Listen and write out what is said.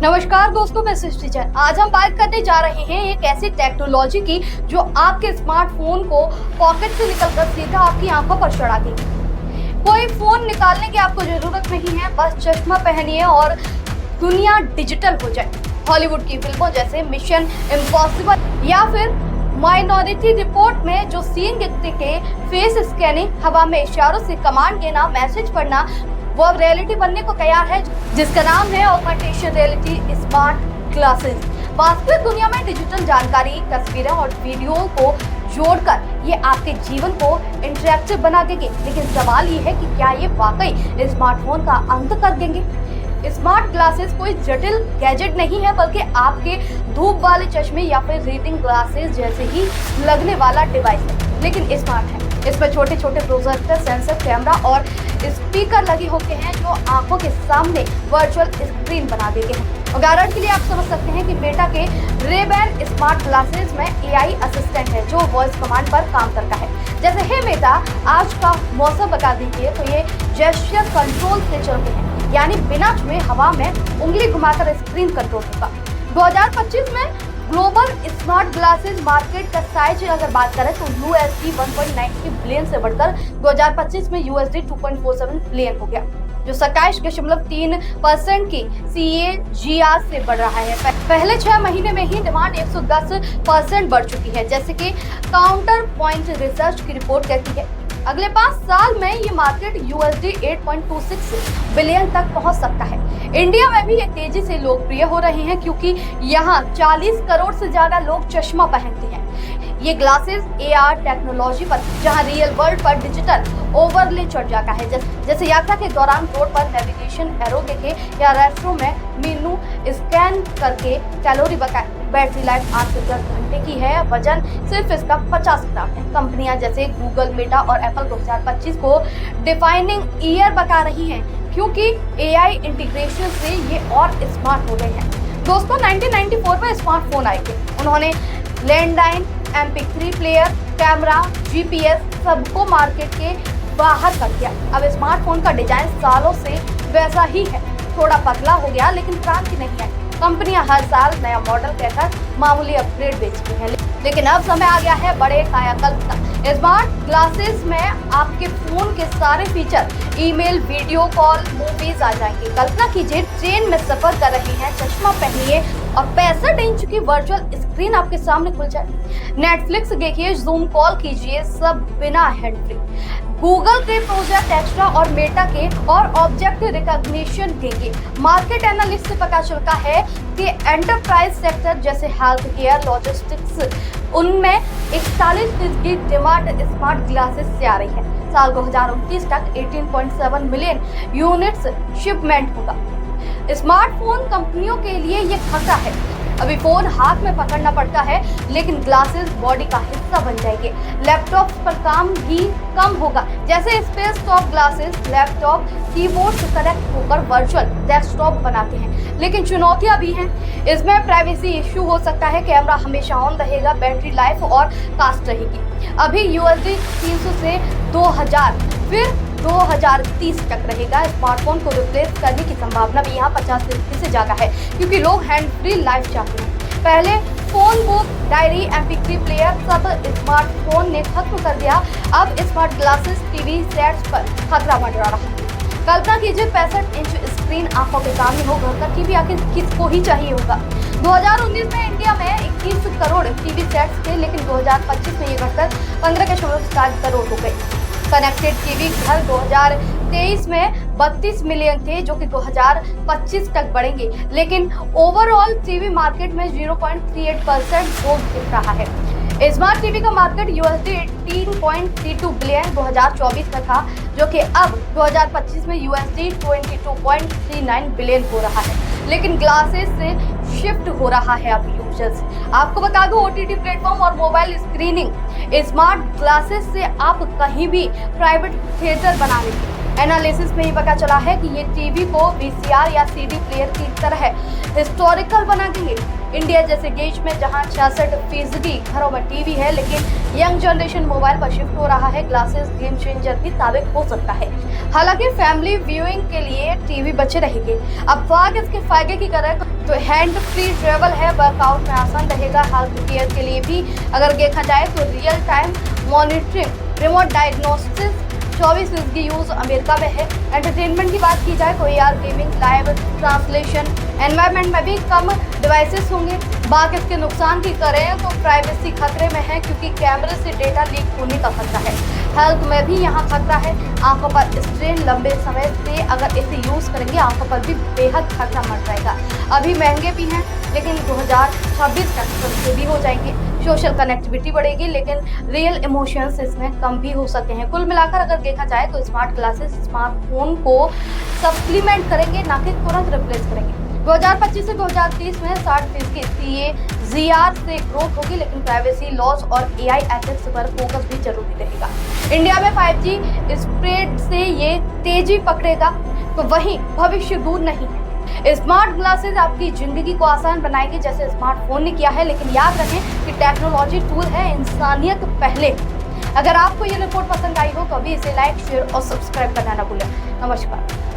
नमस्कार दोस्तों, मैं सृष्टि जैन। आज हम बात करने जा रहे हैं एक ऐसी टेक्नोलॉजी की जो आपके स्मार्टफोन को पॉकेट से निकलकर सीधा आपकी आंखों पर चढ़ा देगी। कोई फोन निकालने की आपको जरूरत नहीं है, बस चश्मा पहनिए और दुनिया डिजिटल हो जाए। हॉलीवुड की फिल्मों जैसे मिशन इम्पॉसिबल या फिर माइनॉरिटी रिपोर्ट में जो सीन दिखते के फेस स्कैनिंग, हवा में इशारों से कमांड देना, मैसेज पढ़ना, वो अब रियलिटी बनने को तैयार है, जिसका नाम है ऑगमेंटेड रियलिटी स्मार्ट ग्लासेस। वास्तविक दुनिया में डिजिटल जानकारी, तस्वीरें और वीडियो को जोड़कर ये आपके जीवन को इंटरैक्टिव बना देंगे। लेकिन सवाल ये है कि क्या ये वाकई स्मार्टफोन का अंत कर देंगे? स्मार्ट ग्लासेस कोई जटिल गैजेट नहीं है, बल्कि आपके धूप वाले चश्मे या फिर रीडिंग ग्लासेस जैसे ही लगने वाला डिवाइस है, लेकिन स्मार्ट है। इसमें छोटे छोटे प्रोजेक्टर, सेंसर, कैमरा और स्पीकर लगे होते हैं जो आंखों के सामने वर्चुअल स्क्रीन बना देते हैं। उदाहरण के लिए आप समझ सकते हैं कि मेटा के Ray-Ban स्मार्ट ग्लासेस में AI असिस्टेंट है जो वॉइस कमांड पर काम करता है। जैसे हे मेटा, आज का मौसम बता दीजिए, तो ये जेस्चर कंट्रोल से चलते हैं, यानी बिना छुए हवा में उंगली घुमाकर स्क्रीन कंट्रोल होगा। 2025 में ग्लोबल स्मार्ट ग्लासेस मार्केट का साइज अगर बात करें तो USD 1.93 बिलियन से बढ़कर 2025 में USD 2.47 बिलियन हो गया, जो 27.3% की CAGR से बढ़ रहा है। पहले 6 महीने में ही डिमांड 110% बढ़ चुकी है, जैसे कि काउंटर पॉइंट रिसर्च की रिपोर्ट कहती है। अगले 5 साल में ये मार्केट USD 8.26 बिलियन तक पहुंच सकता है। इंडिया में भी ये तेजी से लोकप्रिय हो रहे हैं क्योंकि यहाँ 40 करोड़ से ज्यादा लोग चश्मा पहनते हैं। ये ग्लासेस AR टेक्नोलॉजी पर, जहाँ रियल वर्ल्ड पर डिजिटल ओवरले चढ़ जाता है, जैसे यात्रा के दौरान रोड पर नेविगेशन एरो देखे या रेस्टोरेंट में मेनू स्कैन करके कैलोरी बताए। बैटरी लाइफ 8 से 10 घंटे की है, वजन सिर्फ इसका 50 ग्राम है। कंपनियां जैसे गूगल, मेटा और एप्पल 2025 को डिफाइनिंग ईयर बता रही हैं क्योंकि AI इंटीग्रेशन से ये और स्मार्ट हो गए हैं। दोस्तों, 1994 में स्मार्टफोन आए थे। उन्होंने landline, MP3 player, camera, GPS सबको मार्केट के बाहर कर दिया। अब स्मार्टफोन का डिजाइन सालों से वैसा ही है, थोड़ा पतला हो गया, लेकिन क्रांति नहीं है। कंपनियां हर साल नया मॉडल कहकर मामूली अपग्रेड बेचती हैं, लेकिन अब समय आ गया है बड़े कायाकल्प का। स्मार्ट ग्लासेस में आपके फोन के सारे feature, email, video call, movies आ जाएंगे। कल्पना कीजिए, ट्रेन में सफर कर रहे हैं, चश्मा पहनिए और 65 इंच की वर्चुअल स्क्रीन आपके सामने खुल जाए। नेटफ्लिक्स देखिए, जूम कॉल कीजिए, सब बिना हैंड फ्री। गूगल के प्रोजेक्ट एक्स्ट्रा और मेटा के और ऑब्जेक्ट रिकॉग्निशन देंगे। मार्केट एनालिस्ट से पता चलता है कि एंटरप्राइज सेक्टर जैसे हेल्थ केयर, लॉजिस्टिक्स, उनमें 41% की डिमांड स्मार्ट ग्लासेस से आ रही है। साल 2029 तक 18.7 मिलियन यूनिट्स शिपमेंट होगा। स्मार्टफोन कंपनियों के लिए ये खतरा है। अभी फोन हाथ में पकड़ना पड़ता है, लेकिन ग्लासेस बॉडी का हिस्सा बन जाएंगे। लैपटॉप पर काम भी कम होगा, जैसे space top glasses laptop keyboard से कनेक्ट होकर वर्चुअल डेस्कटॉप बनाते हैं, लेकिन चुनौतियां भी हैं। इसमें प्राइवेसी इश्यू हो सकता है, कैमरा हमेशा ऑन रहेगा, बैटरी लाइफ और कास्ट रहेगी। अभी USD 300 से 2000 फिर 2030 तक रहेगा। स्मार्टफोन को रिप्लेस करने की संभावना भी यहाँ 50% से ज्यादा है, क्योंकि लोग हैंड फ्री लाइफ चाहते हैं। पहले phone book, diary, MP3 player सब स्मार्टफोन ने खत्म कर दिया। अब स्मार्ट ग्लासेस टीवी सेट्स पर खतरा मंडरा रहा है। कल्पना कीजिए, 65 इंच स्क्रीन आंखों के सामने हो, घर का टीवी आखिर किसको ही चाहिए होगा। 2019 में इंडिया में 21 करोड़ टीवी सेट्स थे, लेकिन 2025 में ये घटकर 15.7 करोड़ हो गए। कनेक्टेड टीवी घर 2023 में 32 मिलियन थे, जो कि 2025 तक बढ़ेंगे, लेकिन ओवरऑल टीवी मार्केट में 0.38% ग्रोथ दिख रहा है। स्मार्ट टीवी का मार्केट USD 18.32 बिलियन 2024 में था, जो कि अब 2025 में USD 22.39 बिलियन हो रहा है। लेकिन ग्लासेस से शिफ्ट हो रहा है अब यूजर्स। आपको बता दूं, OTT प्लेटफॉर्म और मोबाइल स्क्रीनिंग स्मार्ट ग्लासेस से आप कहीं भी प्राइवेट थिएटर बना लेंगे। एनालिसिस में ये पता चला है कि ये टीवी को VCR या CD प्लेयर की तरह हिस्टोरिकल बना देंगे। इंडिया जैसे देश में जहां 66% घरों में टीवी है, लेकिन यंग जनरेशन मोबाइल पर शिफ्ट हो रहा है, ग्लासेस गेम चेंजर भी साबित हो सकता है। हालांकि फैमिली व्यूइंग के लिए टीवी बचे रहेंगे। अब बात इसके फायदे की करें जो हैंड फ्री ट्रेवल है, वर्कआउट में आसान रहेगा। हेल्थ केयर के लिए भी अगर देखा जाए तो रियल टाइम मॉनिटरिंग, रिमोट डायग्नोस्टिस, 24 की यूज अमेरिका में है। एंटरटेनमेंट की बात की जाए तो AR gaming, live translation, environment में भी कम डिवाइसेस होंगे। बाकी इसके नुकसान की करें तो प्राइवेसी खतरे में है क्योंकि कैमरे से डेटा लीक होने का खतरा है। हेल्थ में भी यहाँ खतरा है, आंखों पर स्ट्रेन, लंबे समय से अगर इसे यूज करेंगे आंखों पर भी बेहद खतरा मच जाएगा। अभी महंगे भी हैं लेकिन 2026 तक सस्ते भी हो जाएंगे। सोशल कनेक्टिविटी बढ़ेगी लेकिन रियल इमोशंस इसमें कम भी हो सकते हैं। कुल मिलाकर अगर देखा जाए तो स्मार्ट ग्लासेस स्मार्टफोन को सप्लीमेंट करेंगे, ना कि तुरंत रिप्लेस करेंगे। 2025 से 2030 में 60% CAGR से ग्रोथ होगी, लेकिन प्राइवेसी लॉस और AI एथिक्स पर फोकस भी जरूरी रहेगा। इंडिया में 5G स्प्रेड से ये तेजी पकड़ेगा तो वहीं भविष्य दूर नहीं है। स्मार्ट ग्लासेस आपकी जिंदगी को आसान बनाएंगे जैसे स्मार्टफोन ने किया है, लेकिन याद रखें कि टेक्नोलॉजी टूल है, इंसानियत पहले। अगर आपको ये रिपोर्ट पसंद आई हो तो अभी इसे लाइक, शेयर और सब्सक्राइब करना ना भूलें। नमस्कार।